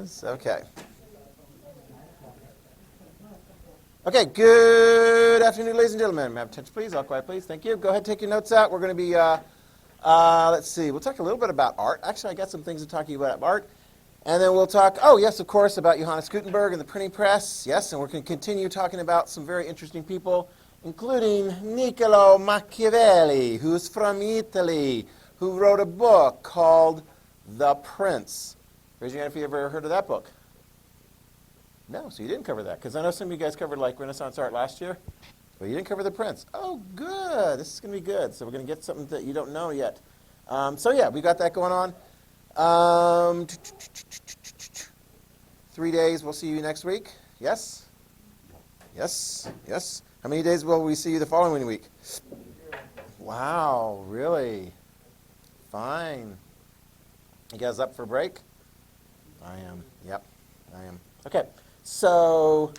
is. Okay. Okay, good afternoon, ladies and gentlemen. May I have attention, please? All quiet, please. Thank you. Go ahead, take your notes out. We're going to be, let's see, we'll talk a little bit about art. Actually, I got some things to talk to you about art. And then we'll talk, oh, yes, of course, about Johannes Gutenberg and the printing press. Yes, and we're going to continue talking about some very interesting people, including Nicolo Machiavelli, who's from Italy, who wrote a book called The Prince. Raise your hand if you ever heard of that book. No, so you didn't cover that, because I know some of you guys covered like Renaissance art last year. Well, you didn't cover The Prince. Oh, good. This is going to be good. So we're going to get something that you don't know yet. So yeah, we got that going on. 3 days, we'll see you next week. Yes? Yes? Yes? How many days will we see you the following week? Wow, really? Fine. You guys up for break? I am. Yep, I am. Okay, so,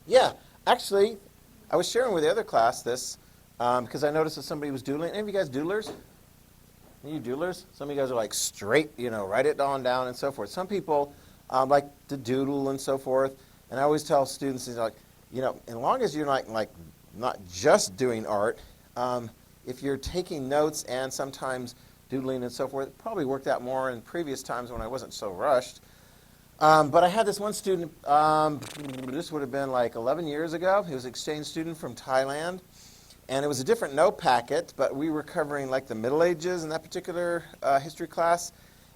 yeah, actually, I was sharing with the other class this because I noticed that somebody was doodling. Any of you guys doodlers? Any of you doodlers? Some of you guys are like straight, you know, write it on down and so forth. Some people like to doodle and so forth. And I always tell students, like, you know, as long as you're like not just doing art, if you're taking notes and sometimes doodling and so forth, it probably worked out more in previous times when I wasn't so rushed. But I had this one student, this would have been like 11 years ago. He was an exchange student from Thailand. And it was a different note packet, but we were covering like the Middle Ages in that particular history class.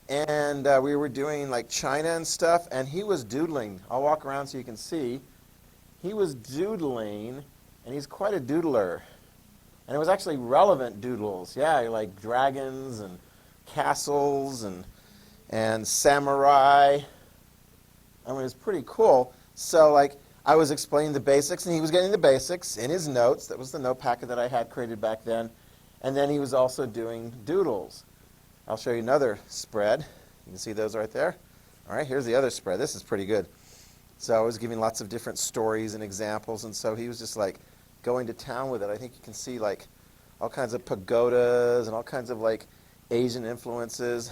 And we were doing like China and stuff, and he was doodling. I'll walk around so you can see. He was doodling, and he's quite a doodler. And it was actually relevant doodles. Yeah, like dragons and castles and samurai. I mean, it was pretty cool. So like I was explaining the basics, and he was getting the basics in his notes. That was the note packet that I had created back then. And then he was also doing doodles. I'll show you another spread. You can see those right there. All right, here's the other spread. This is pretty good. So I was giving lots of different stories and examples, and so he was just like going to town with it. I think you can see like all kinds of pagodas and all kinds of like Asian influences.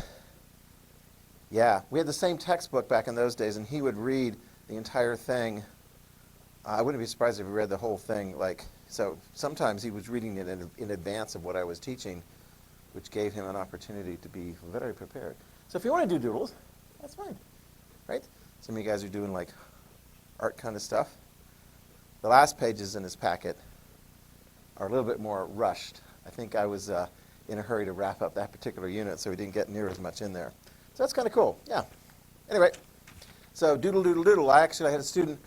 Yeah, we had the same textbook back in those days, and he would read the entire thing. I wouldn't be surprised if he read the whole thing. Like, so sometimes he was reading it in advance of what I was teaching, which gave him an opportunity to be very prepared. So if you want to do doodles, that's fine, right? Some of you guys are doing like art kind of stuff. The last pages in his packet are a little bit more rushed. I think I was in a hurry to wrap up that particular unit, so we didn't get near as much in there. So that's kind of cool, yeah. Anyway, so doodle, doodle, doodle. I had a student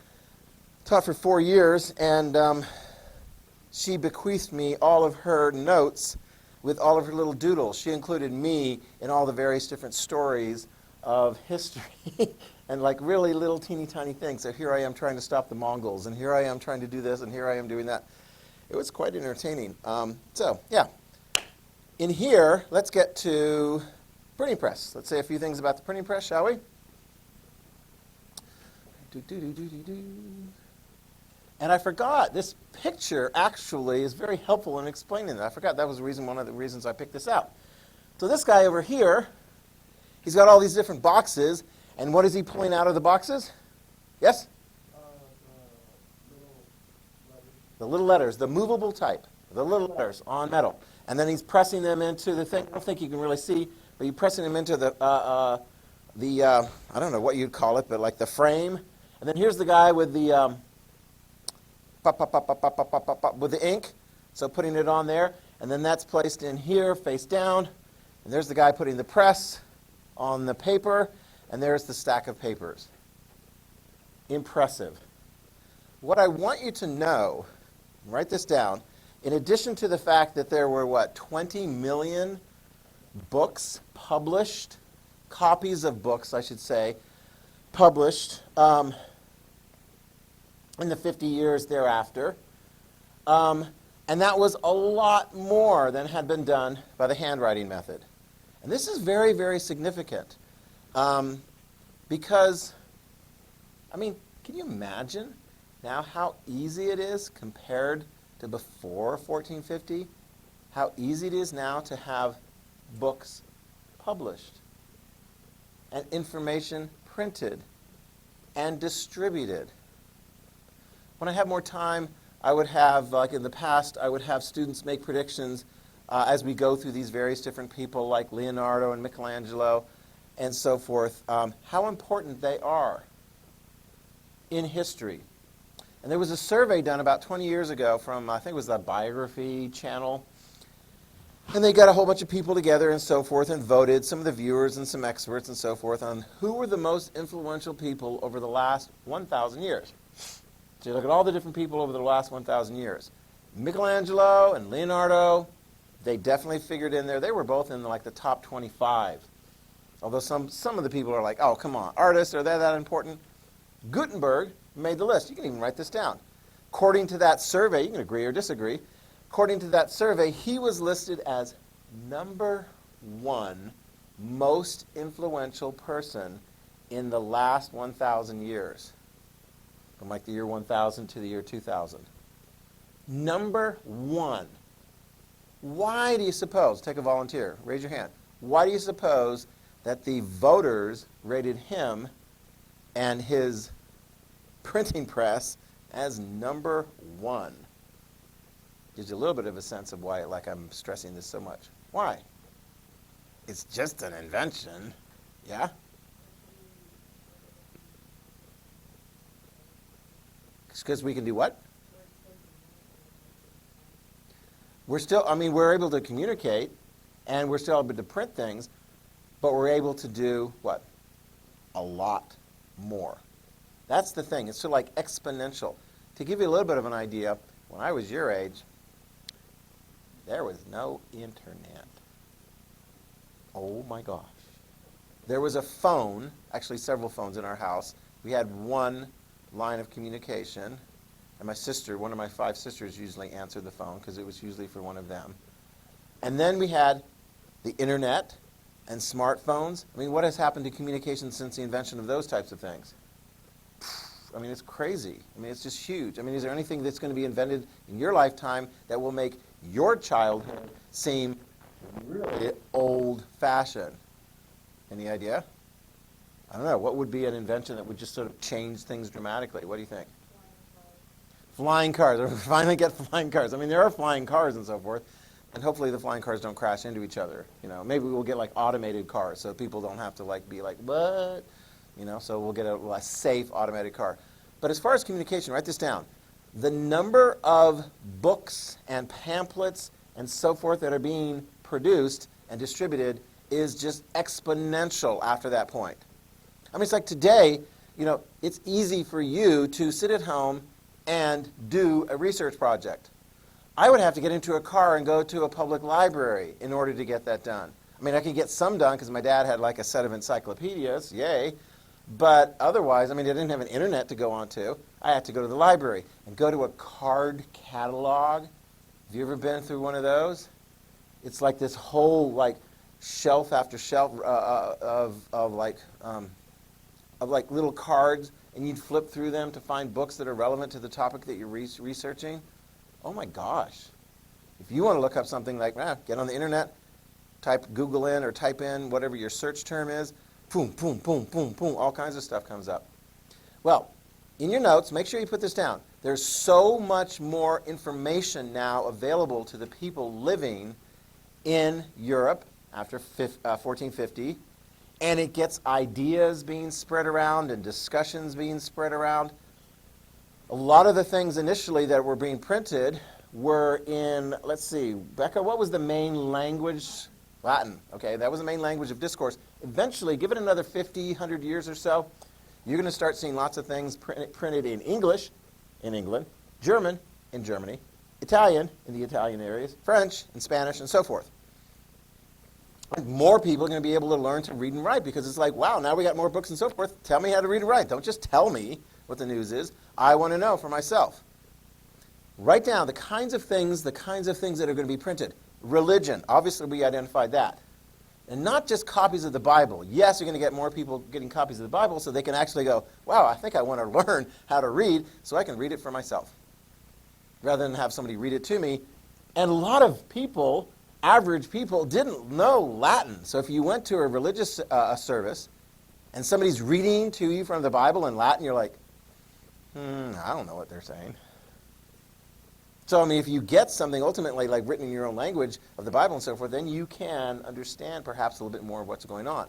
taught for 4 years, and she bequeathed me all of her notes with all of her little doodles. She included me in all the various different stories of history and like really little teeny tiny things. So here I am trying to stop the Mongols, and here I am trying to do this, and here I am doing that. It was quite entertaining. So yeah, in here, let's get to printing press. Let's say a few things about the printing press, shall we? And I forgot, this picture actually is very helpful in explaining that. I forgot that was one of the reasons I picked this out. So this guy over here, he's got all these different boxes, and what is he pulling out of the boxes? Yes? The little letters, the movable type, the little letters on metal. And then he's pressing them into the thing. I don't think you can really see, but you're pressing them into the I don't know what you'd call it, but like the frame. And then here's the guy with the with the ink, so putting it on there, and then that's placed in here face down, and there's the guy putting the press on the paper, and there's the stack of papers. Impressive. What I want you to know, write this down, in addition to the fact that there were, 20 million books published, copies of books, I should say, published, in the 50 years thereafter. And that was a lot more than had been done by the handwriting method. And this is very, very significant because, I mean, can you imagine now how easy it is compared to before 1450? How easy it is now to have books published. and information printed and distributed. When I have more time, I would have, like in the past, I would have students make predictions as we go through these various different people like Leonardo and Michelangelo and so forth, how important they are in history. And there was a survey done about 20 years ago from, I think it was the Biography channel. And they got a whole bunch of people together and so forth and voted, some of the viewers and some experts and so forth, on who were the most influential people over the last 1,000 years. So you look at all the different people over the last 1,000 years. Michelangelo and Leonardo, they definitely figured in there. They were both in like the top 25. Although some of the people are like, oh, come on, artists, are they that important? Gutenberg made the list. You can even write this down. According to that survey, you can agree or disagree, according to that survey, he was listed as number 1 most influential person in the last 1,000 years. From like the year 1000 to the year 2000. Number 1. Why do you suppose, take a volunteer, raise your hand, why do you suppose that the voters rated him and his printing press as number 1? Gives you a little bit of a sense of why, like, I'm stressing this so much. Why? It's just an invention. Yeah? Because we can do what? We're still, we're able to communicate, and we're still able to print things, but we're able to do what? A lot more. That's the thing. It's sort of like exponential. To give you a little bit of an idea, when I was your age, there was no internet. Oh my gosh. There was a phone, actually several phones in our house. We had one line of communication, and my sister, one of my 5 sisters, usually answered the phone because it was usually for one of them. And then we had the internet and smartphones. What has happened to communication since the invention of those types of things? It's crazy. It's just huge. Is there anything that's going to be invented in your lifetime that will make your childhood seem really old-fashioned? Any idea? I don't know. What would be an invention that would just sort of change things dramatically? What do you think? Flying cars. We finally get flying cars. There are flying cars and so forth, and hopefully the flying cars don't crash into each other. Maybe we'll get like automated cars so people don't have to be like, what? So we'll get a safe automated car. But as far as communication, write this down. The number of books and pamphlets and so forth that are being produced and distributed is just exponential after that point. It's like today, it's easy for you to sit at home and do a research project. I would have to get into a car and go to a public library in order to get that done. I could get some done because my dad had like a set of encyclopedias, yay. But otherwise, I didn't have an internet to go onto. I had to go to the library and go to a card catalog. Have you ever been through one of those? It's like this whole shelf after shelf of little cards, and you'd flip through them to find books that are relevant to the topic that you're researching. Oh my gosh. If you want to look up something get on the internet, type Google in or type in whatever your search term is, boom, boom, boom, boom, boom, all kinds of stuff comes up. Well, in your notes, make sure you put this down. There's so much more information now available to the people living in Europe after 1450, and it gets ideas being spread around and discussions being spread around. A lot of the things initially that were being printed were in, let's see, Becca, what was the main language? Latin. Okay, that was the main language of discourse. Eventually, give it another 50, 100 years or so, you're going to start seeing lots of things printed in English in England, German in Germany, Italian in the Italian areas, French and Spanish, and so forth. And more people are going to be able to learn to read and write because it's like, wow, now we got more books and so forth. Tell me how to read and write. Don't just tell me what the news is. I want to know for myself. Write down the kinds of things that are going to be printed. Religion, obviously we identified that. And not just copies of the Bible. Yes, you're going to get more people getting copies of the Bible so they can actually go, wow, I think I want to learn how to read so I can read it for myself. Rather than have somebody read it to me. And a lot of people, average people, didn't know Latin. So if you went to a religious service and somebody's reading to you from the Bible in Latin, you're like, I don't know what they're saying. So, I mean, if you get something ultimately like written in your own language of the Bible and so forth, then you can understand perhaps a little bit more of what's going on.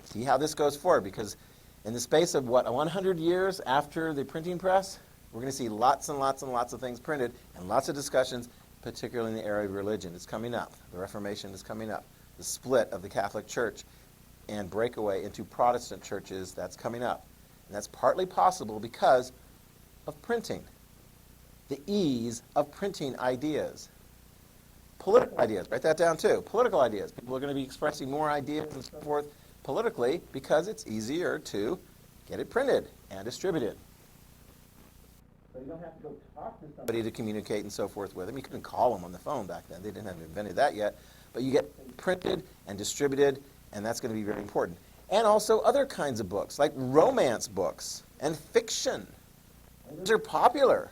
See how this goes forward, because in the space of, 100 years after the printing press, we're going to see lots and lots and lots of things printed and lots of discussions, particularly in the area of religion. It's coming up. The Reformation is coming up. The split of the Catholic Church and breakaway into Protestant churches, that's coming up. And that's partly possible because of printing. The ease of printing ideas. Political ideas, write that down too. Political ideas. People are going to be expressing more ideas and so forth politically because it's easier to get it printed and distributed. So you don't have to go talk to somebody to communicate and so forth with them. You couldn't call them on the phone back then. They didn't have invented that yet. But you get printed and distributed, and that's going to be very important. And also other kinds of books, like romance books and fiction. Those are popular.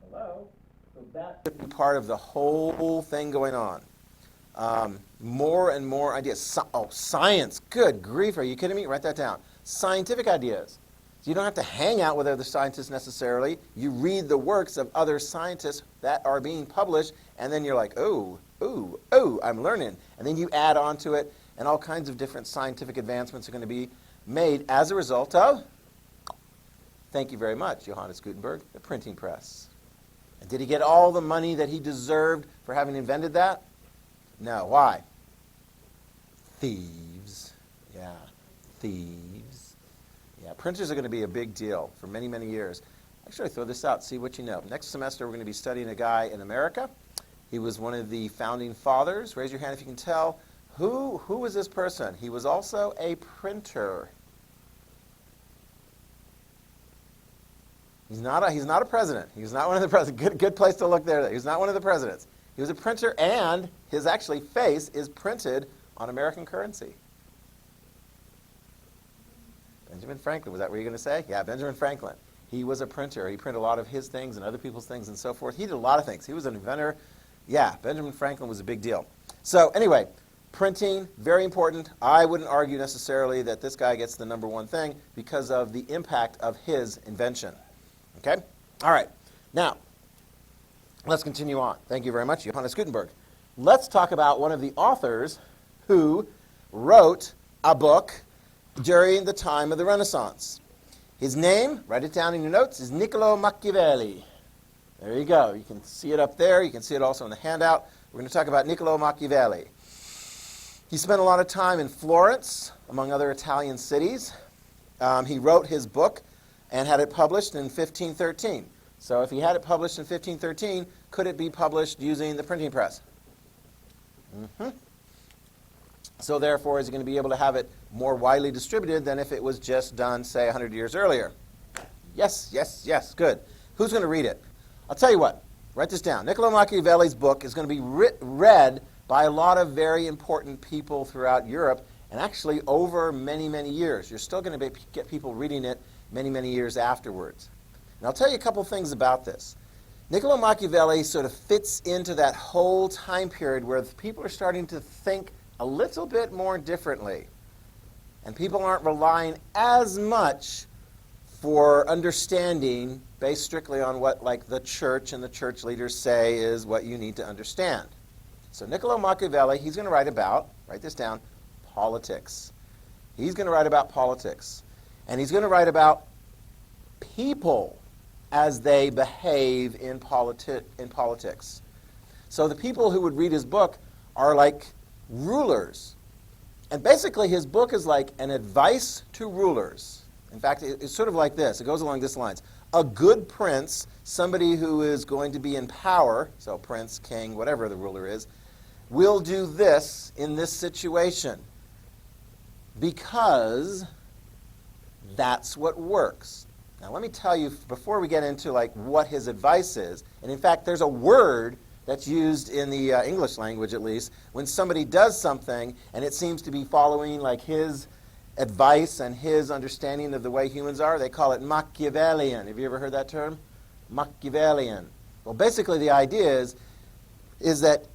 Hello? So that could be part of the whole thing going on. More and more ideas. Science. Good grief. Are you kidding me? Write that down. Scientific ideas. So you don't have to hang out with other scientists necessarily. You read the works of other scientists that are being published, and then you're like, oh, I'm learning. And then you add on to it, and all kinds of different scientific advancements are going to be made as a result of, thank you very much, Johannes Gutenberg, the printing press. And did he get all the money that he deserved for having invented that? No. Why? Thieves. Yeah, thieves. Yeah, printers are going to be a big deal for many, many years. Actually, throw this out, see what you know. Next semester, we're going to be studying a guy in America. He was one of the founding fathers. Raise your hand if you can tell. Who was this person? He was also a printer. He's not a president. He's not one of the presidents. Good place to look there. He's not one of the presidents. He was a printer, and his actually face is printed on American currency. Benjamin Franklin. Was that what you were going to say? Yeah, Benjamin Franklin. He was a printer. He printed a lot of his things and other people's things and so forth. He did a lot of things. He was an inventor. Yeah, Benjamin Franklin was a big deal. So anyway, printing, very important. I wouldn't argue necessarily that this guy gets the number one thing because of the impact of his invention. Okay? All right. Now, let's continue on. Thank you very much, Johannes Gutenberg. Let's talk about one of the authors who wrote a book during the time of the Renaissance. His name, write it down in your notes, is Nicolo Machiavelli. There you go. You can see it up there. You can see it also in the handout. We're going to talk about Nicolo Machiavelli. He spent a lot of time in Florence, among other Italian cities. He wrote his book and had it published in 1513. So if he had it published in 1513, could it be published using the printing press? So therefore, is he going to be able to have it more widely distributed than if it was just done, say, 100 years earlier? Yes, yes, yes, good. Who's going to read it? I'll tell you what. Write this down. Nicolo Machiavelli's book is going to be read by a lot of very important people throughout Europe, and actually over many, many years. You're still going to get people reading it many, many years afterwards. And I'll tell you a couple things about this. Nicolo Machiavelli sort of fits into that whole time period where people are starting to think a little bit more differently. And people aren't relying as much for understanding based strictly on what the church and the church leaders say is what you need to understand. So Nicolo Machiavelli, he's going to write about, write this down, politics. He's going to write about politics. And he's going to write about people as they behave in politics. So the people who would read his book are like rulers. And basically his book is like an advice to rulers. In fact, it's sort of like this. It goes along these lines. A good prince, somebody who is going to be in power, so prince, king, whatever the ruler is, will do this in this situation because that's what works. Now let me tell you, before we get into what his advice is, and in fact there's a word that's used in the English language at least, when somebody does something and it seems to be following his advice and his understanding of the way humans are, they call it Machiavellian. Have you ever heard that term? Machiavellian. Well, basically the idea is that,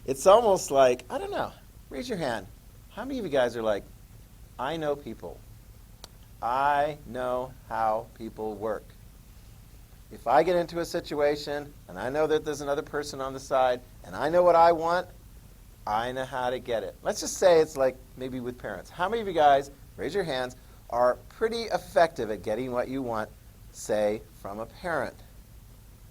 it's almost like, I don't know, raise your hand. How many of you guys are like, I know people. I know how people work. If I get into a situation and I know that there's another person on the side and I know what I want, I know how to get it. Let's just say it's like maybe with parents. How many of you guys, raise your hands, are pretty effective at getting what you want, say, from a parent?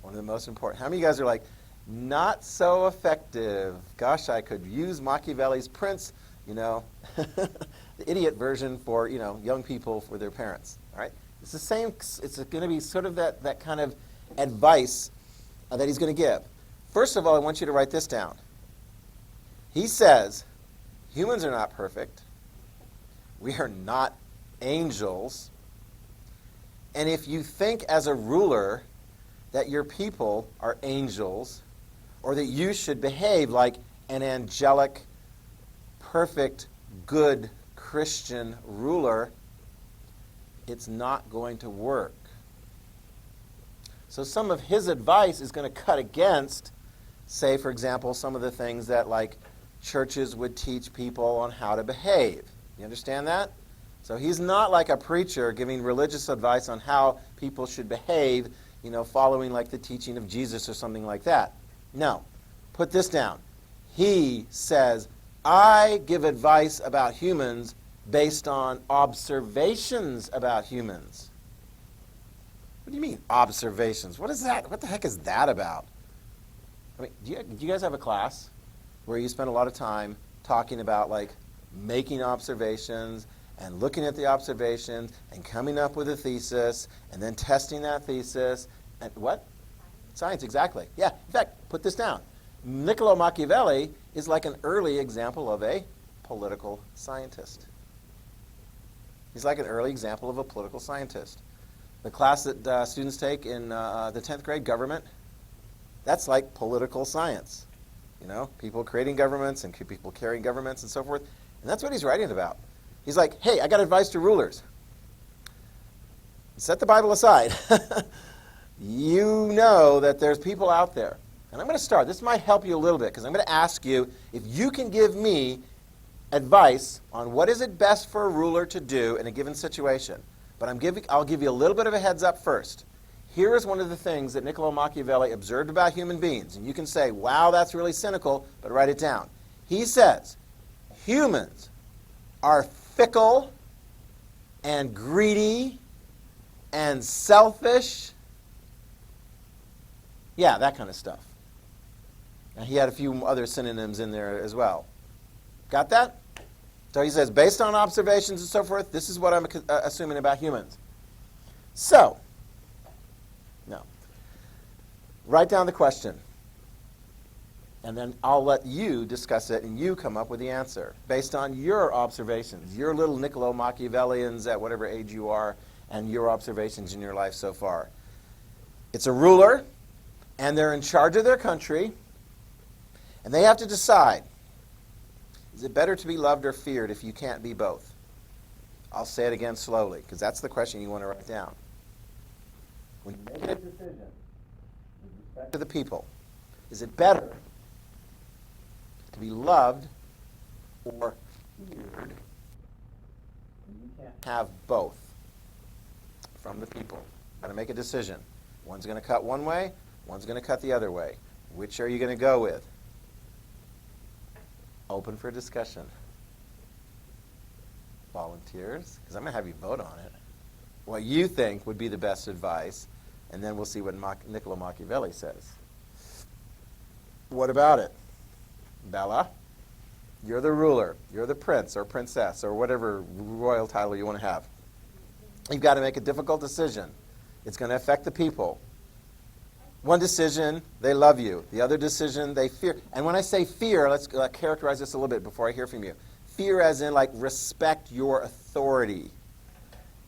One of the most important. How many of you guys are like, not so effective? Gosh, I could use Machiavelli's Prince, the idiot version for, young people for their parents. All right? It's the same. It's going to be sort of that kind of advice that he's going to give. First of all, I want you to write this down. He says, humans are not perfect. We are not angels. And if you think as a ruler that your people are angels, or that you should behave like an angelic, perfect, good Christian ruler, it's not going to work. So some of his advice is going to cut against, say, for example, some of the things that churches would teach people on how to behave. You understand that? So he's not like a preacher giving religious advice on how people should behave, following the teaching of Jesus or something like that. No. Put this down. He says, I give advice about humans based on observations about humans. What do you mean, observations? What is that? What the heck is that about? I mean, do you guys have a class where you spend a lot of time talking about making observations and looking at the observations and coming up with a thesis and then testing that thesis and what? Science, exactly. Yeah, in fact, put this down. Nicolo Machiavelli is like an early example of a political scientist. He's like an early example of a political scientist. The class that students take in the 10th grade, government, that's like political science. People creating governments and people carrying governments and so forth. And that's what he's writing about. He's like, hey, I got advice to rulers. Set the Bible aside. You know that there's people out there. And I'm going to start. This might help you a little bit because I'm going to ask you if you can give me advice on what is it best for a ruler to do in a given situation. But I'll give you a little bit of a heads up first. Here is one of the things that Nicolo Machiavelli observed about human beings. And you can say, wow, that's really cynical, but write it down. He says, humans are fickle and greedy and selfish. Yeah, that kind of stuff. And he had a few other synonyms in there as well. Got that? So he says, based on observations and so forth, this is what I'm assuming about humans. So, no. Write down the question. And then I'll let you discuss it and you come up with the answer based on your observations, your little Nicolo Machiavellians at whatever age you are, and your observations in your life so far. It's a ruler, and they're in charge of their country, and they have to decide, is it better to be loved or feared if you can't be both? I'll say it again slowly, because that's the question you want to write down. When you make a decision with respect to the people, is it better to be loved or feared? You can't have both from the people. Got to make a decision. One's going to cut one way, one's going to cut the other way. Which are you going to go with? Open for discussion. Volunteers? Because I'm going to have you vote on it. What you think would be the best advice, and then we'll see what Nicolo Machiavelli says. What about it? Bella? You're the ruler. You're the prince or princess or whatever royal title you want to have. You've got to make a difficult decision. It's going to affect the people. One decision, they love you. The other decision, they fear. And when I say fear, let's characterize this a little bit before I hear from you. Fear as in respect your authority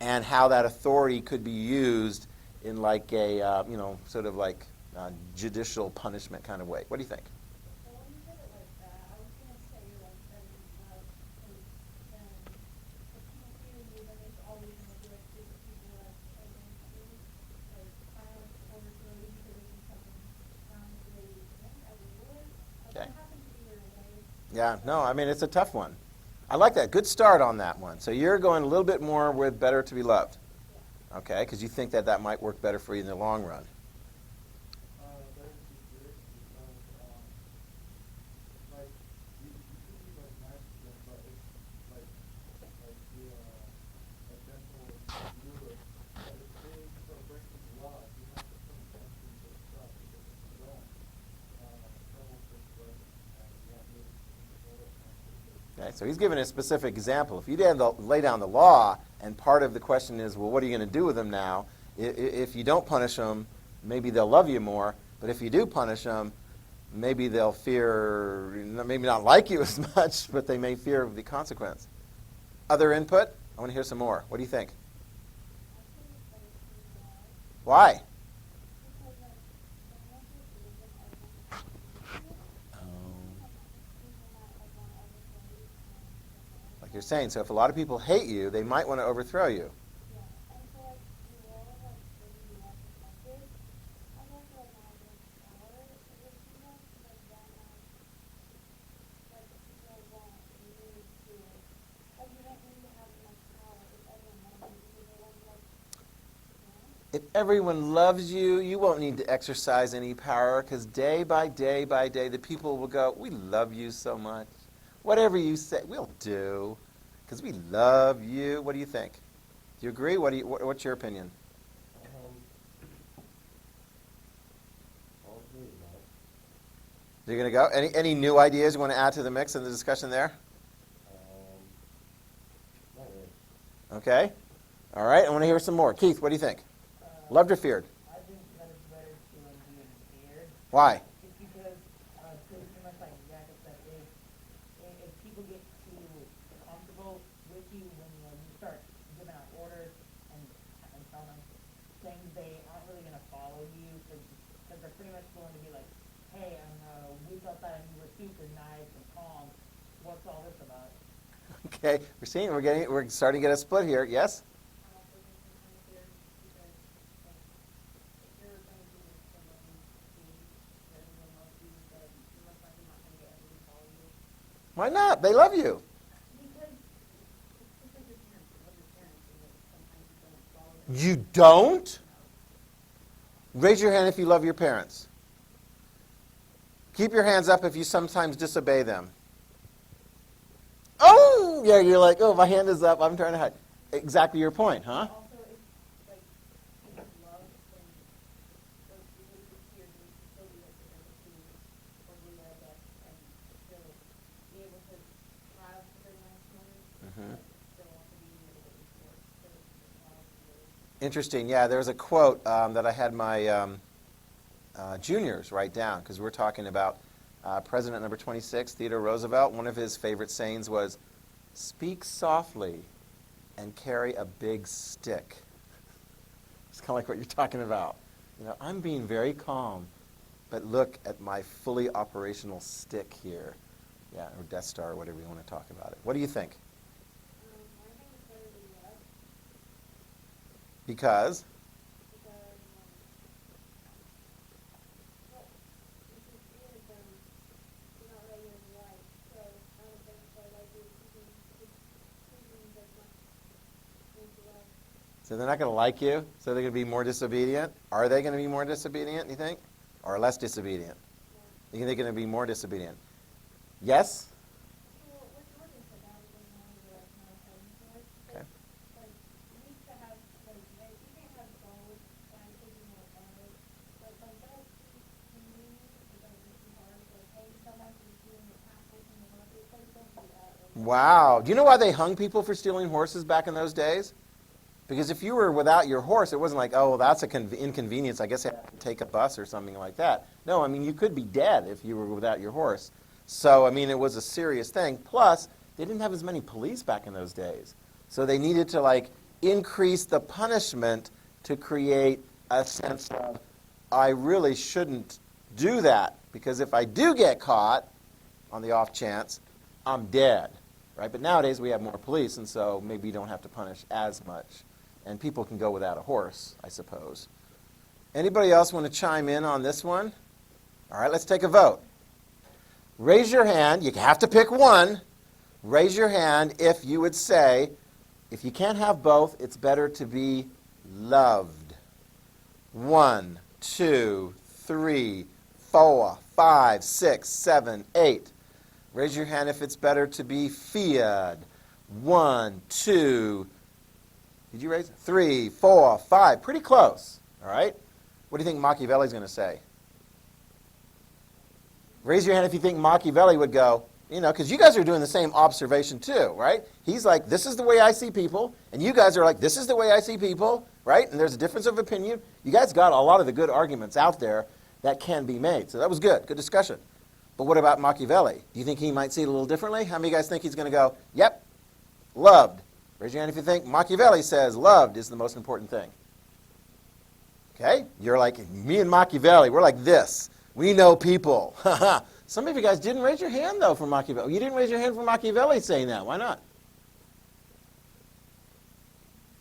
and how that authority could be used in a, sort of judicial punishment kind of way. What do you think? Well, when you put it like that, I was going to say that is love, because then if people fear you, then it's always going to be the people that are against you. Silence or authority because it can something the way you think as a ruler. Okay. It happens either way. Yeah, no, I mean, it's a tough one. I like that. Good start on that one. So you're going a little bit more with better to be loved. Okay, because you think that that might work better for you in the long run. Better to be good because, like, you could be, like, nice to them, but it's, like the, a gentle ruler. But if they start breaking the law, you have to put an end to their stuff, because if you don't, trouble takes place, and you have to control it. Okay, so he's giving a specific example. If you didn't lay down the law, and part of the question is, well, what are you going to do with them now? If you don't punish them, maybe they'll love you more. But if you do punish them, maybe they'll fear, maybe not like you as much, but they may fear the consequence. Other input? I want to hear some more. What do you think? Why? Like you're saying, so if a lot of people hate you, they might want to overthrow you. If everyone loves you, you won't need to exercise any power, because day by day by day, the people will go, we love you so much. Whatever you say, we'll do, because we love you. What do you think? Do you agree? What's your opinion? All three, right? You're going to go? Any new ideas you want to add to the mix in the discussion there? Not really. Okay. All right. I want to hear some more. Keith, what do you think? Loved or feared? I think that it's better to be feared. Why? It's because, pretty much like Jack said, if people get too comfortable with you when you start giving out orders and telling them things, they aren't really going to follow you because they're pretty much going to be like, hey, we thought that you were super nice and calm. What's all this about? Okay. We're starting to get a split here. Yes? Why not? They love you. You don't? Raise your hand if you love your parents. Keep your hands up if you sometimes disobey them. Oh, yeah, you're like, oh, my hand is up. I'm trying to hide. Exactly your point, huh? Interesting. Yeah, there's a quote that I had my juniors write down, because we're talking about President number 26, Theodore Roosevelt. One of his favorite sayings was, speak softly and carry a big stick. It's kind of like what you're talking about. I'm being very calm, but look at my fully operational stick here. Yeah, or Death Star, or whatever you want to talk about it. What do you think? Because? So they're not going to like you? So they're going to be more disobedient? Are they going to be more disobedient, you think? Or less disobedient? You think they're going to be more disobedient? Yes? Okay. Wow. Do you know why they hung people for stealing horses back in those days? Because if you were without your horse, it wasn't like, oh, well, that's an inconvenience. I guess I have to take a bus or something like that. No, I mean, you could be dead if you were without your horse. So, I mean, it was a serious thing. Plus, they didn't have as many police back in those days. So they needed to, like, increase the punishment to create a sense of, I really shouldn't do that. Because if I do get caught, on the off chance, I'm dead. Right? But nowadays we have more police, and so maybe you don't have to punish as much. And people can go without a horse, I suppose. Anybody else want to chime in on this one? All right, let's take a vote. Raise your hand. You have to pick one. Raise your hand if you would say, if you can't have both, it's better to be loved. 1, 2, 3, 4, 5, 6, 7, 8. Raise your hand if it's better to be feared. 1, 2, did you raise it? 3, 4, 5. Pretty close. All right? What do you think Machiavelli's going to say? Raise your hand if you think Machiavelli would go, because you guys are doing the same observation too, right? He's like, this is the way I see people, and you guys are like, this is the way I see people, right? And there's a difference of opinion. You guys got a lot of the good arguments out there that can be made. So that was good discussion. But what about Machiavelli? Do you think he might see it a little differently? How many of you guys think he's going to go, yep, loved? Raise your hand if you think Machiavelli says loved is the most important thing. Okay? You're like, me and Machiavelli, we're like this. We know people. Some of you guys didn't raise your hand, though, for Machiavelli. You didn't raise your hand for Machiavelli saying that. Why not?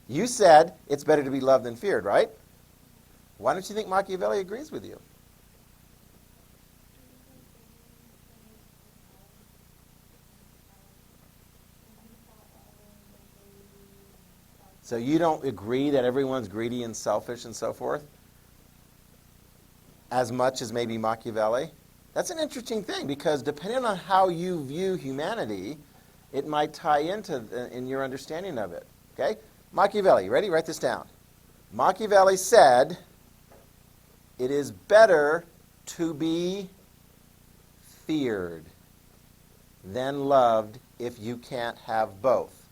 You said it's better to be loved than feared, right? Why don't you think Machiavelli agrees with you? So you don't agree that everyone's greedy and selfish and so forth? As much as maybe Machiavelli? That's an interesting thing, because depending on how you view humanity, it might tie into in your understanding of it. Okay? Machiavelli, you ready? Write this down. Machiavelli said, it is better to be feared than loved if you can't have both.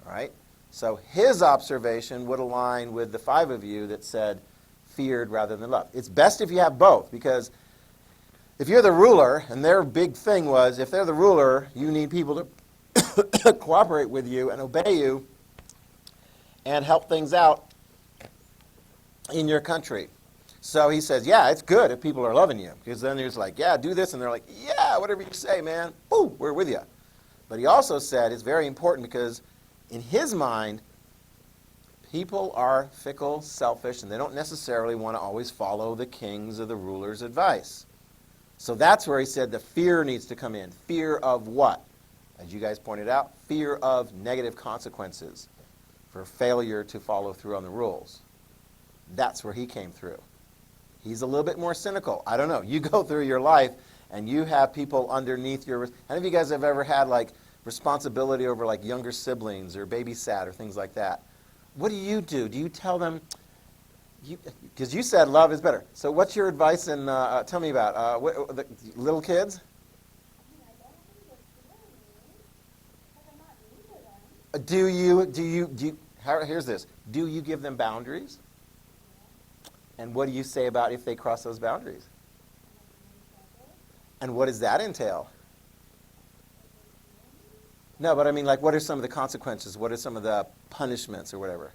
All right? So his observation would align with the 5 of you that said feared rather than loved. It's best if you have both, because if you're the ruler, and their big thing was, if they're the ruler, you need people to cooperate with you and obey you and help things out in your country. So he says, yeah, it's good if people are loving you, because then there's like, yeah, do this, and they're like, yeah, whatever you say, man, boom, we're with you. But he also said it's very important because in his mind, people are fickle, selfish, and they don't necessarily want to always follow the king's or the ruler's advice. So that's where he said the fear needs to come in. Fear of what? As you guys pointed out, fear of negative consequences for failure to follow through on the rules. That's where he came through. He's a little bit more cynical. I don't know. You go through your life and you have people underneath your... How many of you guys have ever had like responsibility over like younger siblings or babysat or things like that? What do? Do you tell them... Because you said love is better. So what's your advice? And tell me about the little kids. Here's this. Do you give them boundaries? And what do you say about if they cross those boundaries? And what does that entail? No, but I mean, like, what are some of the consequences? What are some of the punishments or whatever?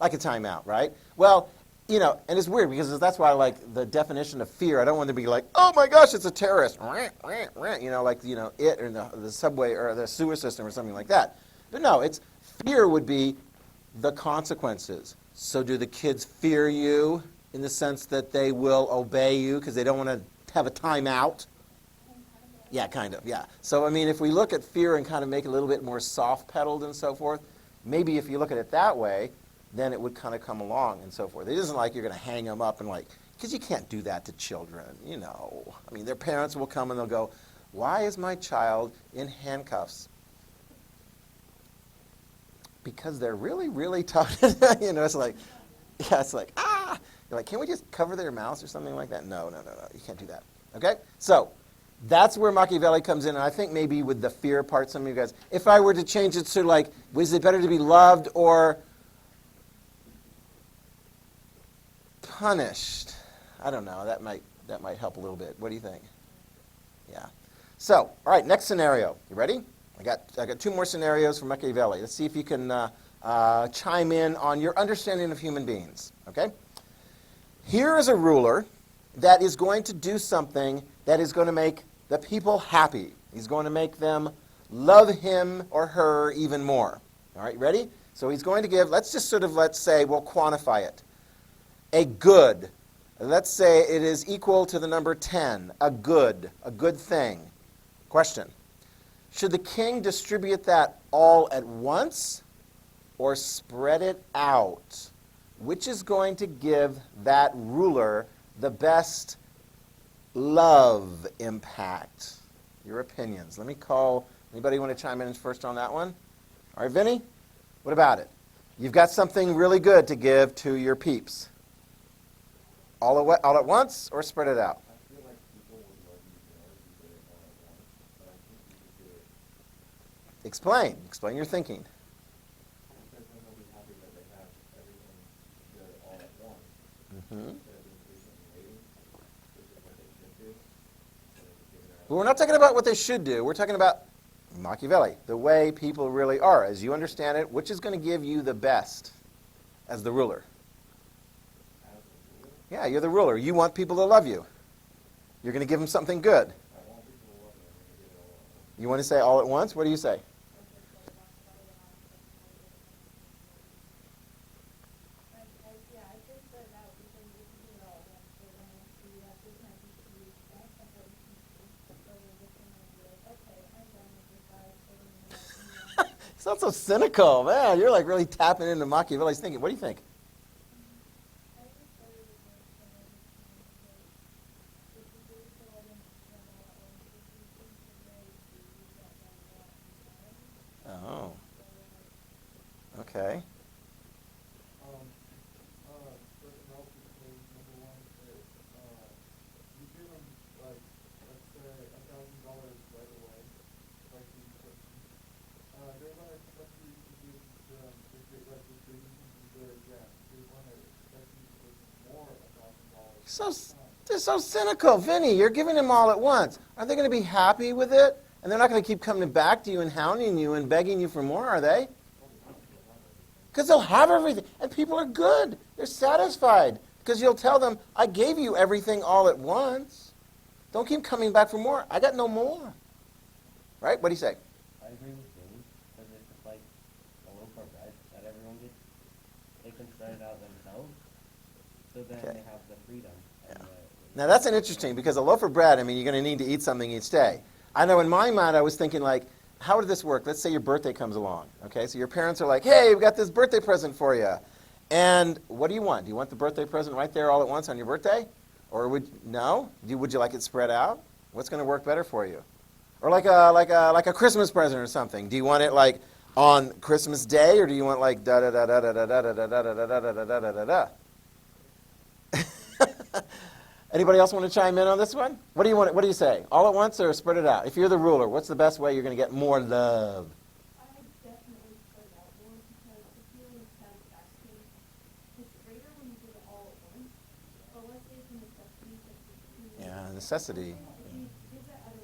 Like a timeout, right? Well, and it's weird because that's why I like the definition of fear. I don't want to be like, oh my gosh, it's a terrorist. Like, it or the subway or the sewer system or something like that. But no, it's fear would be the consequences. So do the kids fear you in the sense that they will obey you because they don't want to have a timeout? Yeah, kind of, yeah. So, I mean, if we look at fear and kind of make it a little bit more soft-pedaled and so forth, maybe if you look at it that way, then it would kind of come along and so forth. It isn't like you're going to hang them up and like, because you can't do that to children, I mean, their parents will come and they'll go, why is my child in handcuffs? Because they're really, really tough. It's like, ah! You're like, can't we just cover their mouths or something like that? No, you can't do that. Okay? So, that's where Machiavelli comes in, and I think maybe with the fear part, some of you guys, if I were to change it to like, was it better to be loved or punished? I don't know. That might help a little bit. What do you think? Yeah. So, all right, next scenario. You ready? I got 2 more scenarios from Machiavelli. Let's see if you can chime in on your understanding of human beings. Okay? Here is a ruler that is going to do something that is going to make the people happy. He's going to make them love him or her even more. All right, ready? So he's going to give, let's say, we'll quantify it. A good. Let's say it is equal to the number 10. A good thing. Question. Should the king distribute that all at once or spread it out? Which is going to give that ruler the best love impact? Your opinions. Let me call, anybody want to chime in first on that one? All right, Vinny, what about it? You've got something really good to give to your peeps. All at once or spread it out? I feel like people would love you more if you did it all at once, but I think you could do it Explain your thinking. because then they'll be happy that they have everything good all at once Mm-hmm. instead of being patient and waiting, which is what they should do. Instead of giving it But we're not talking about what they should do. We're talking about Machiavelli, the way people really are. As you understand it, which is going to give you the best as the ruler? as a ruler. Yeah, you're the ruler. You want people to love you. You're going to give them something good. I want people to love me. I'm going to give it all at once. You want to say all at once? What do you say? Yeah, I think that that would be something we can do it all at once, so then we have this might be huge, that's something we can do. So we're just gonna be like, okay, I'm done with this guy, so then we're like, It's not so cynical, man. You're like really tapping into Machiavelli's thinking. What do you think? I just started with like, if you do it all in one all at once, if you think the way you don't want that in time, Oh, so okay. Certain else is case, number one is, you give them, like, let's say, $1,000 right away, like the person. They're gonna expect you to give them, like, if they do something good again, they're gonna expect you to give them more $1,000. They're so cynical. Vinny, you're giving them all at once. Are they going to be happy with it? And they're not going to keep coming back to you and hounding you and begging you for more, are they? Because they'll have everything. And people are good. They're satisfied. Because you'll tell them, I gave you everything all at once. Don't keep coming back for more. I got no more. Right? What do you say? I agree with Vinny, because if it's like a loaf of bread that everyone gets, they can spread it out themselves, so then Okay. they have the freedom. And Now that's an interesting, because a loaf of bread, I mean, you're going to need to eat something each day. I know in my mind I was thinking like, how would this work? Let's say your birthday comes along, okay? So your parents are like, hey, we got this birthday present for you. And what do you want? Do you want the birthday present right there all at once on your birthday? Or would you like it spread out? What's going to work better for you? Or like a Christmas present or something. Do you want it like on Christmas Day, or do you want like da da da da da da da da da da da da da da da da da? Anybody else want to chime in on this one? What do you want? What do you say? All at once or spread it out? If you're the ruler, what's the best way you're going to get more love? I definitely spread it out more because the feeling of satisfaction is greater when you do it all at once. But let's say it's a necessity that you do. Yeah, necessity. If you give that at a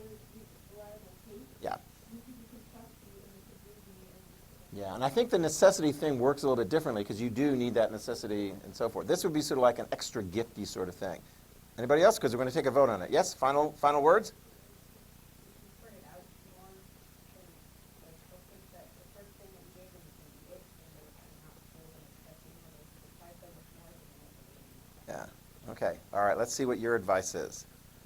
reliable pace, Yeah. you can trust you and you can believe me and Yeah, and I think the necessity thing works a little bit differently because you do need that necessity and so forth. This would be sort of like an extra gifty sort of thing. Anybody else? Because we're going to take a vote on it. Yes? Final words? Spread it out more, and like, they'll think that the first thing that you gave them is gonna be it, and they're kind of not so expecting, and they'll try so much more than they want. Yeah. Okay. All right. Let's see what your advice is.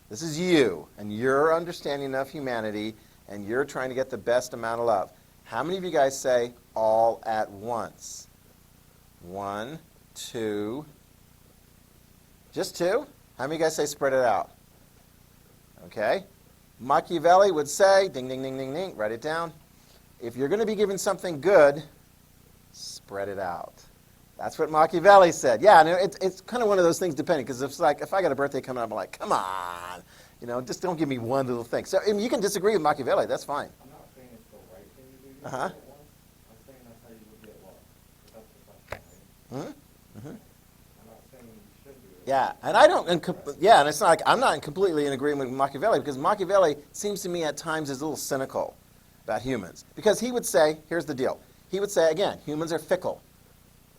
This is you and your understanding of humanity, and you're trying to get the best amount of love. How many of you guys say all at once? 1, 2. Just 2? How many of you guys say spread it out? Okay. Machiavelli would say, ding, ding, ding, ding, ding, write it down. If you're going to be given something good, spread it out. That's what Machiavelli said. Yeah, and it's kind of one of those things depending, because it's like if I got a birthday coming up, I'm like, come on, just don't give me one little thing. So I mean, you can disagree with Machiavelli. That's fine. I'm not saying it's the right thing to do. Uh-huh. All at once. I'm saying that's how you would get love. But that's the question, right? Mm-hmm. I'm not saying you should do it. Yeah, and I don't. And it's not like I'm not completely in agreement with Machiavelli, because Machiavelli seems to me at times is a little cynical about humans, because he would say, here's the deal. He would say again, humans are fickle.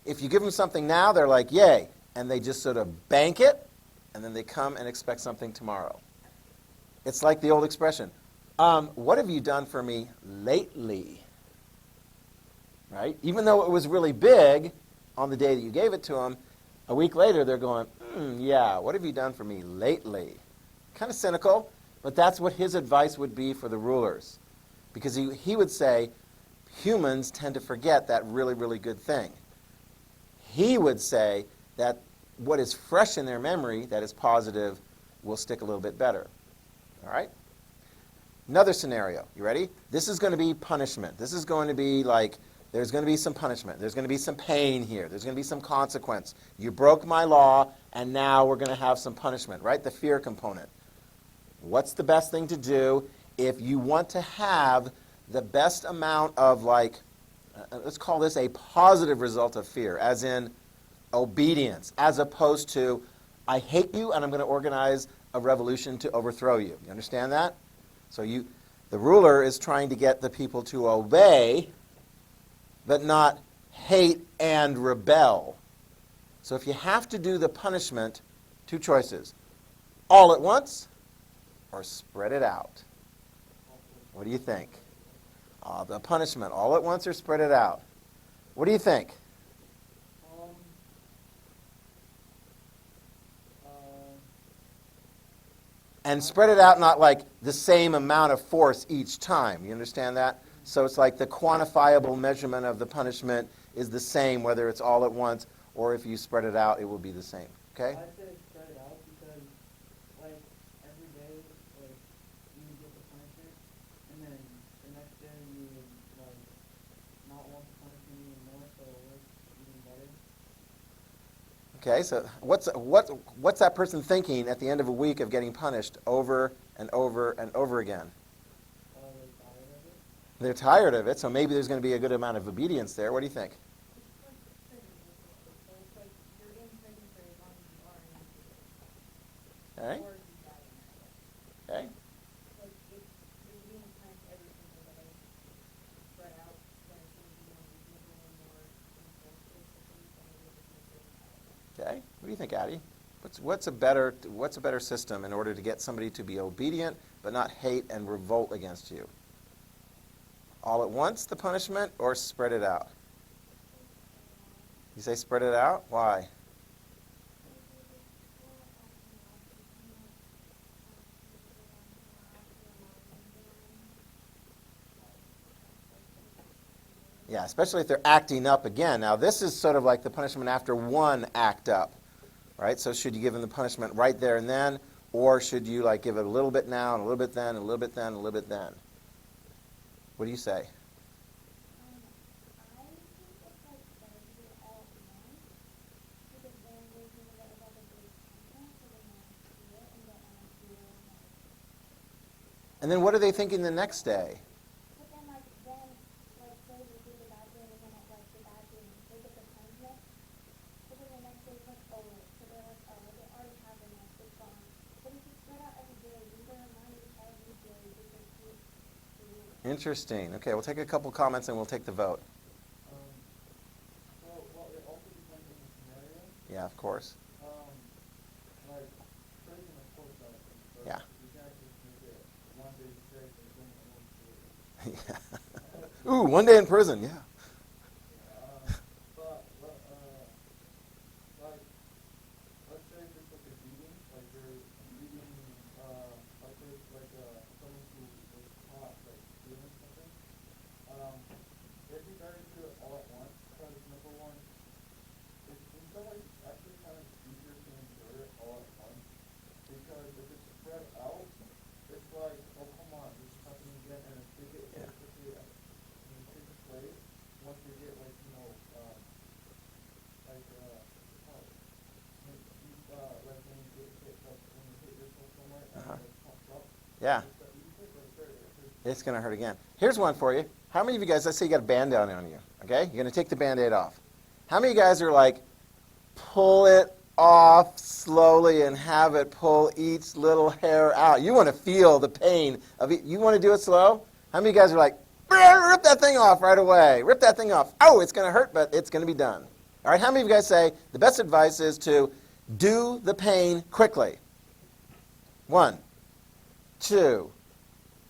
If you give them something now, they're like, yay, and they just sort of bank it, and then they come and expect something tomorrow. It's like the old expression, what have you done for me lately? Right? Even though it was really big on the day that you gave it to them, a week later they're going, yeah, what have you done for me lately? Kind of cynical, but that's what his advice would be for the rulers. because he would say humans tend to forget that really, really good thing. He would say that what is fresh in their memory, that is positive, will stick a little bit better. All right? Another scenario. You ready? This is going to be punishment. This is going to be like, there's going to be some punishment. There's going to be some pain here. There's going to be some consequence. You broke my law, and now we're going to have some punishment, right? The fear component. What's the best thing to do if you want to have the best amount of, like, let's call this a positive result of fear, as in obedience, as opposed to, I hate you, and I'm going to organize a revolution to overthrow you. You understand that? So the ruler is trying to get the people to obey, but not hate and rebel. So if you have to do the punishment, two choices. All at once or spread it out. What do you think? The punishment, all at once or spread it out? What do you think? And spread it out, not like the same amount of force each time. You understand that? So it's like the quantifiable measurement of the punishment is the same whether it's all at once or if you spread it out, it will be the same. Okay? I'd say spread it out because, like, every day, like, you would get the punishment, and then the next day you would, like, not want the punishment even more, so it works even better. Okay, so what's that person thinking at the end of a week of getting punished over and over and over again? They're tired of it. They're tired of it, so maybe there's going to be a good amount of obedience there. What do you think? It's like you're in prison for as long as you are in prison. Okay? Or you die in prison. Okay? Like, if you're being punished every single day, spread out, then it's going to be more reasonable and more enforced, basically, than it is if you're prison out. Okay? What do you think, Addie? What's a better system in order to get somebody to be obedient but not hate and revolt against you? All at once, the punishment, or spread it out? You say spread it out? Why? Yeah, especially if they're acting up again. Now, this is sort of like the punishment after one act up, right? So should you give them the punishment right there and then, or should you like give it a little bit now and a little bit then, and a little bit then, and a little bit then? What do you say? I think it's like better to do it all at once, because then there's going to get like a big punishment for the next year, and then And then what are they thinking the next day? but then like say they do the bad thing, and then like the bad thing, they get the punishment, but then the next day it's like, oh, so they're like, oh, they already have the next, it's gone. But if you spread out every day, you're going to remind yourself every day, because you. Interesting. Okay, we'll take a couple comments and we'll take the vote. Well, it also depends on the scenario. Yeah, of course. Like, prison, of course, but Yeah. you can't just make it one day straight and then Yeah. Ooh, 1 day in prison, yeah. But, like, let's say if it's like a beating, like you're beating, let's say it's like someone who was caught, like, stealing something. It'd be better to do it all at once, because number one, it's in some ways it's actually kind of easier to endure it all at once, because if it's spread out, it's like, oh, come on, this is happening again, and if they get Yeah. quickly, take the place, once they get, like, like, like when you get hit, like, when you hit yourself somewhere, and it pops up, Yeah. it's that easy, but it's very, It's going to hurt again. Here's one for you. How many of you guys, let's say you got a Band-Aid on you, okay? You're going to take the Band-Aid off. How many of you guys are like, pull it off slowly and have it pull each little hair out? You want to feel the pain of it. You want to do it slow? How many of you guys are like, rip that thing off right away. Rip that thing off. Oh, it's going to hurt, but it's going to be done. All right, how many of you guys say the best advice is to do the pain quickly? 1, 2,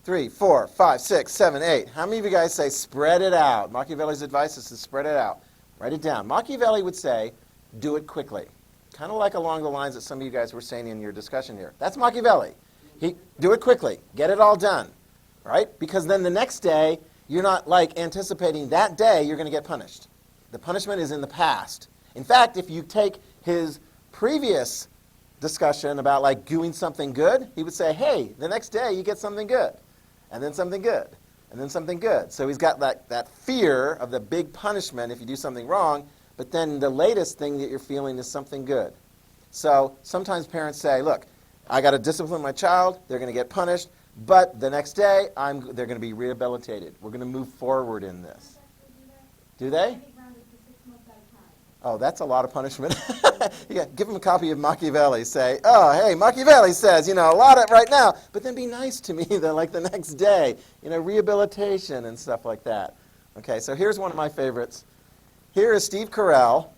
3, 4, 5, 6, 7, 8. How many of you guys say spread it out? Machiavelli's advice is to spread it out. Write it down. Machiavelli would say, do it quickly. Kind of like along the lines that some of you guys were saying in your discussion here. That's Machiavelli. Do it quickly. Get it all done. right? Because then the next day, you're not like anticipating that day you're going to get punished. The punishment is in the past. In fact, if you take his previous discussion about like doing something good, he would say, hey, the next day you get something good, and then something good, and then something good. So he's got that fear of the big punishment if you do something wrong, but then the latest thing that you're feeling is something good. So sometimes parents say, look, I got to discipline my child, they're going to get punished, but the next day they're going to be rehabilitated. We're going to move forward in this. Do they? Oh, that's a lot of punishment. Give them a copy of Machiavelli. Say, oh, hey, Machiavelli says, a lot of right now, but then be nice to me the next day. Rehabilitation and stuff like that. Okay, so here's one of my favorites. Here is Steve Carell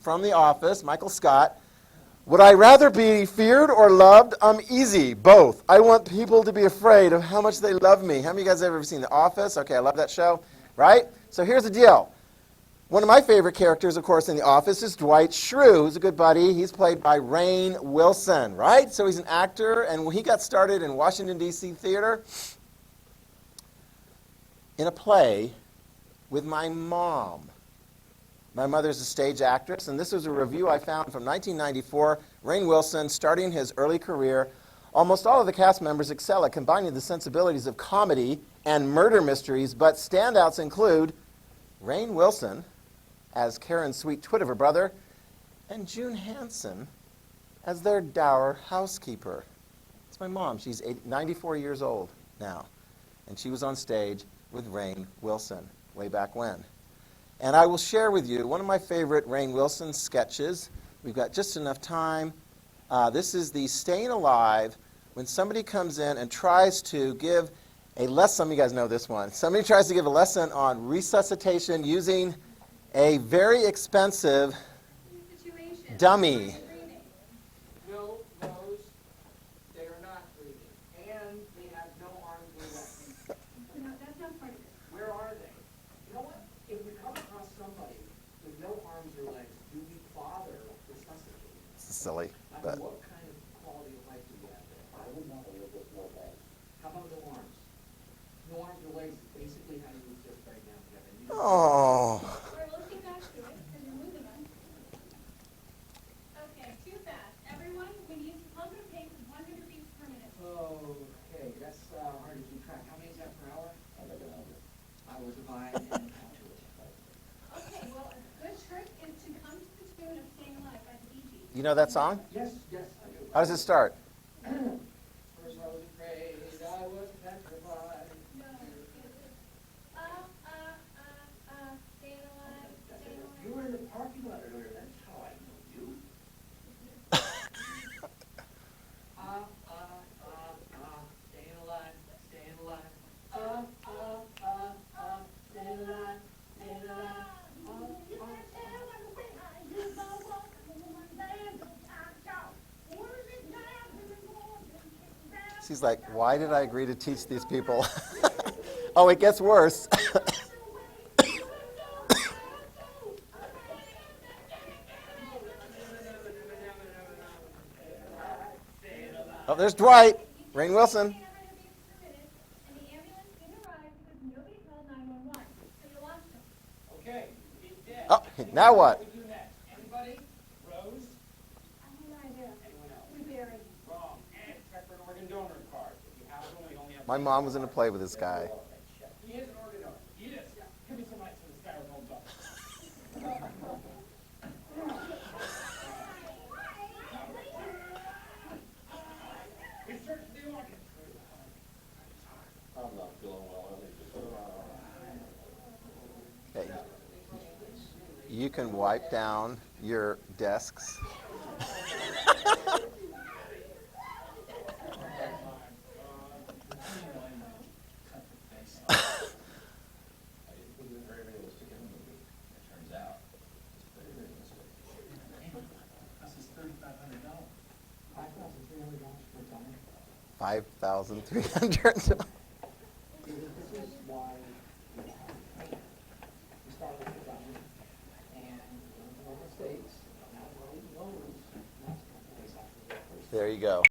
from The Office, Michael Scott. Would I rather be feared or loved? I'm easy, both. I want people to be afraid of how much they love me. How many of you guys have ever seen The Office? Okay, I love that show, right? So here's the deal. One of my favorite characters, of course, in The Office is Dwight Schrute, who's a good buddy. He's played by Rainn Wilson, right? So he's an actor, and when he got started in Washington, D.C. theater, in a play with my mom. My mother's a stage actress, and this was a review I found from 1994. Rainn Wilson, starting his early career, almost all of the cast members excel at combining the sensibilities of comedy and murder mysteries, but standouts include Rainn Wilson as Karen's sweet twit of her brother, and June Hansen as their dour housekeeper. It's my mom. She's 94 years old now, and she was on stage with Rainn Wilson way back when. And I will share with you one of my favorite Rainn Wilson sketches. We've got just enough time. This is the Staying Alive when somebody comes in and tries to give a lesson. Some of you guys know this one. Somebody tries to give a lesson on resuscitation using a very expensive dummy. No, those, they are not breathing. And they have no arms or legs. No, that's not part of it. Where are they? You know what? If we come across somebody with no arms or legs, do we bother resuscitating? This is silly, I but mean, what kind of quality of life do we have there? I would want a little bit more legs. How about no arms? No arms or legs is basically how you exist right now, Kevin. You don't- oh, All right, let's get back to it, because you're moving on. Okay, too fast. Everyone, we need 100 pace of 100 beats per minute. Okay, that's hard to keep track. How many is that per hour? I was divine and punctual. Okay, well, a good trick is to come to the tune of Staying Alive by the Bee Gees. you know that song? Yes, I do. How does it start? First I was afraid, I was petrified. No, Staying Alive, Staying You were Alive. in the parking lot earlier, that's how I know you. Staying alive, staying alive. Staying alive, staying alive. She's like, why did I agree to teach these people? Oh, it gets worse. Oh, there's Dwight. Rainn Wilson. And the ambulance didn't arrive because nobody called 911. So you lost him. Okay, he's dead. Oh, now what? What do we do next? Anybody? Rose? I have no idea. Anyone else? We buried. Wrong. And check for an organ donor card. If you have one, we only have My mom was in a play with this guy. He is an organ donor. He is. Give me some lights for this guy with no butt. We searched the organ. I'm not feeling well. Okay. You can wipe down your desks. $5,300. This is why we start with the gun and the United States, not really loans, There you go.